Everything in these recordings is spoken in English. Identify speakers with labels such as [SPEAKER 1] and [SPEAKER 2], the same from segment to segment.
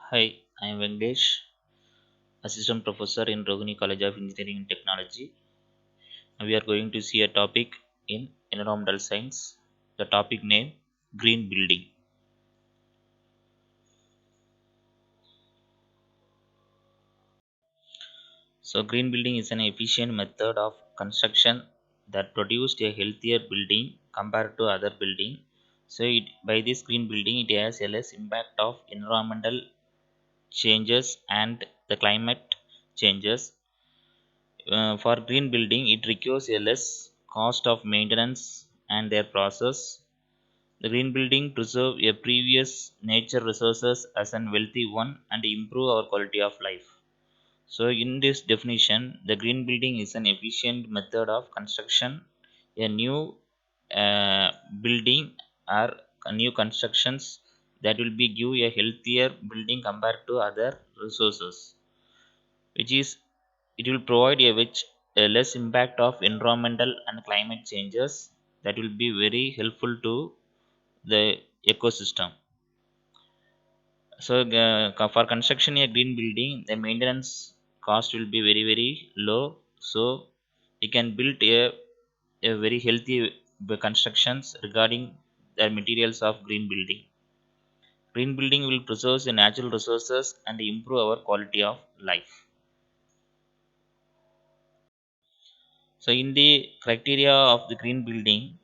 [SPEAKER 1] Hi, I am Vengesh, Assistant Professor in Rohini College of Engineering and Technology. We are going to see a topic in environmental science. The topic name Green Building. So, green building is an efficient method of construction that produced a healthier building compared to other building. So, by this green building, it has a less impact of environmental changes and the climate changes. For green building, it requires a less cost of maintenance and their process. The green building preserve a previous nature resources as an wealthy one and improve our quality of life. So, in this definition, the green building is an efficient method of construction. A new building or a new constructions that will be give a healthier building compared to other resources, which is it will provide a less impact of environmental and climate changes that will be very helpful to the ecosystem. So for construction a green building the maintenance cost will be very low, so you can build a very healthy constructions regarding the materials of green building. Green building will preserve the natural resources and improve our quality of life. So in the criteria of the green building,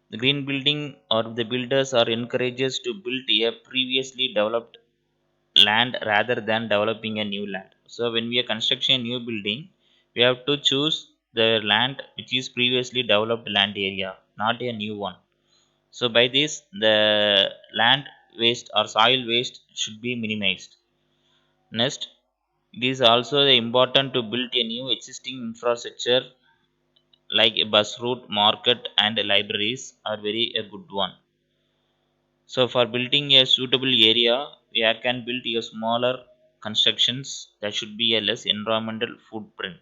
[SPEAKER 1] the green building or the builders are encouraged to build a previously developed land rather than developing a new land. So when we are constructing a new building, we have to choose the land which is previously developed land area, not a new one. So by this, the land waste or soil waste should be minimized. Next, it is also important to build a new existing infrastructure like a bus route, market, and libraries are very a good one. So for building a suitable area, we can build a smaller constructions that should be a less environmental footprint.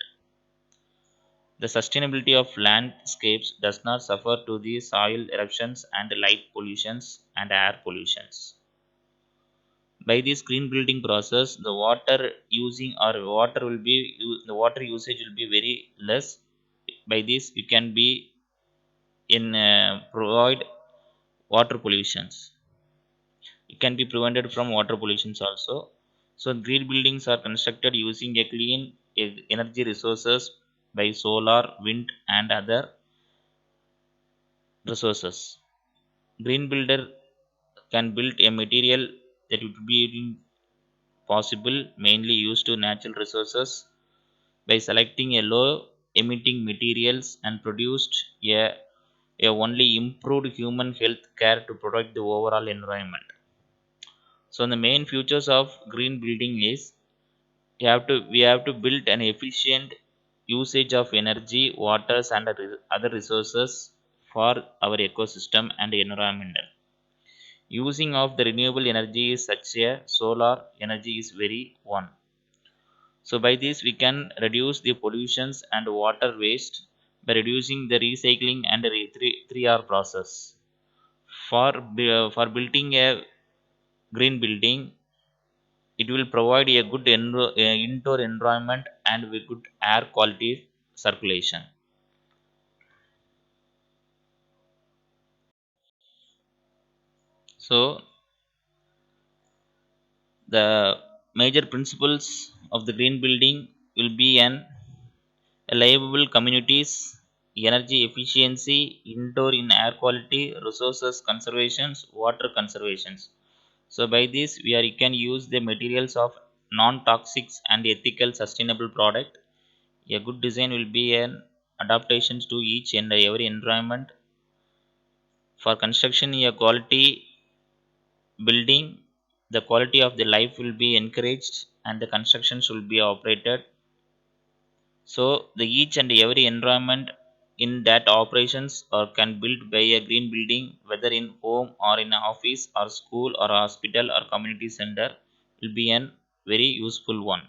[SPEAKER 1] The sustainability of landscapes does not suffer to the soil eruptions and light pollutions and air pollutions. By this green building process, the water using or water will be the water usage will be very less. By this, you can be in provide water pollutions. It can be prevented from water pollutions also. So green buildings are constructed using a clean energy resources by solar, wind, and other resources. Green builder can build a material that would be possible mainly used to natural resources by selecting a low emitting materials and produced a only improved human health care to protect the overall environment. So the main features of green building is we have to build an efficient usage of energy, waters, and other resources for our ecosystem and environment. Using of the renewable energy is such a solar energy is very one. So by this we can reduce the pollutions and water waste by reducing the recycling and the 3R process. For building a green building, it will provide a good indoor environment and with good air quality circulation. So the major principles of the green building will be an livable communities, energy efficiency, indoor in air quality, resources conservations, water conservations. So by this you can use the materials of non-toxic and ethical sustainable product. A good design will be an adaptations to each and every environment. For construction a quality building, the quality of the life will be encouraged and the constructions will be operated. So the each and every environment in that operations or can build by a green building, whether in home or in office or school or hospital or community center, will be an very useful one.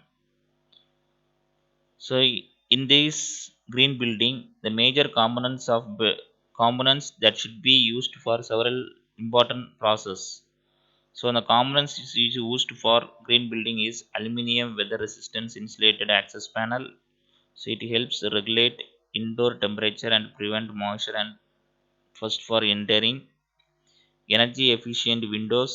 [SPEAKER 1] So in this green building, the major components that should be used for several important process. So the components is used for green building is aluminium weather resistant insulated access panel. So it helps regulate indoor temperature and prevent moisture and first for entering. Energy efficient windows,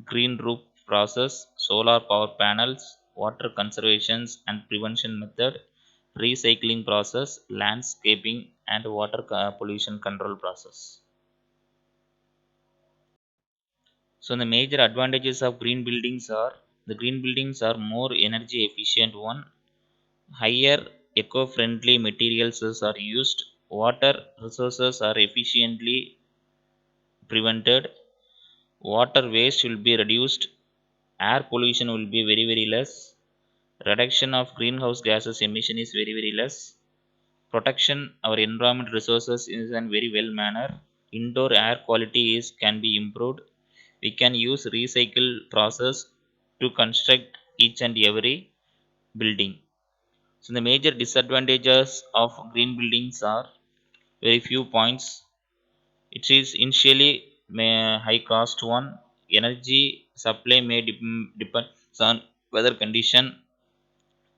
[SPEAKER 1] green roof process, solar power panels, water conservations and prevention method, recycling process, landscaping and water pollution control process. So the major advantages of green buildings are the green buildings are more energy efficient one, higher eco-friendly materials are used, water resources are efficiently prevented, water waste will be reduced, air pollution will be very very less, reduction of greenhouse gases emission is very very less, protection our environment resources is in very well manner, indoor air quality is can be improved, we can use recycle process to construct each and every building. So the major disadvantages of green buildings are very few points. It is initially high cost one. Energy supply may depend on weather condition.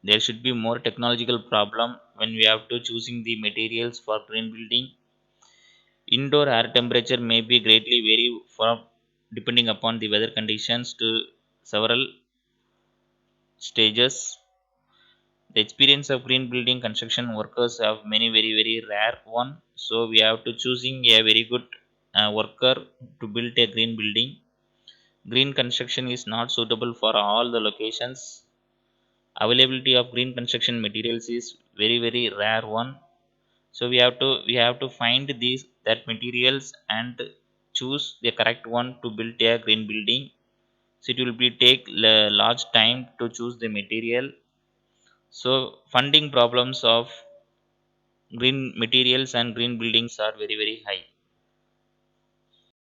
[SPEAKER 1] There should be more technological problem when we have to choosing the materials for green building. Indoor air temperature may be greatly vary from depending upon the weather conditions to several stages. The experience of green building construction workers have many very very rare one. So we have to choosing a very good worker to build a green building. Green construction is not suitable for all the locations. Availability of green construction materials is very very rare one. So we have to find these that materials and choose the correct one to build a green building. So it will be take large time to choose the material. So funding problems of green materials and green buildings are very very high.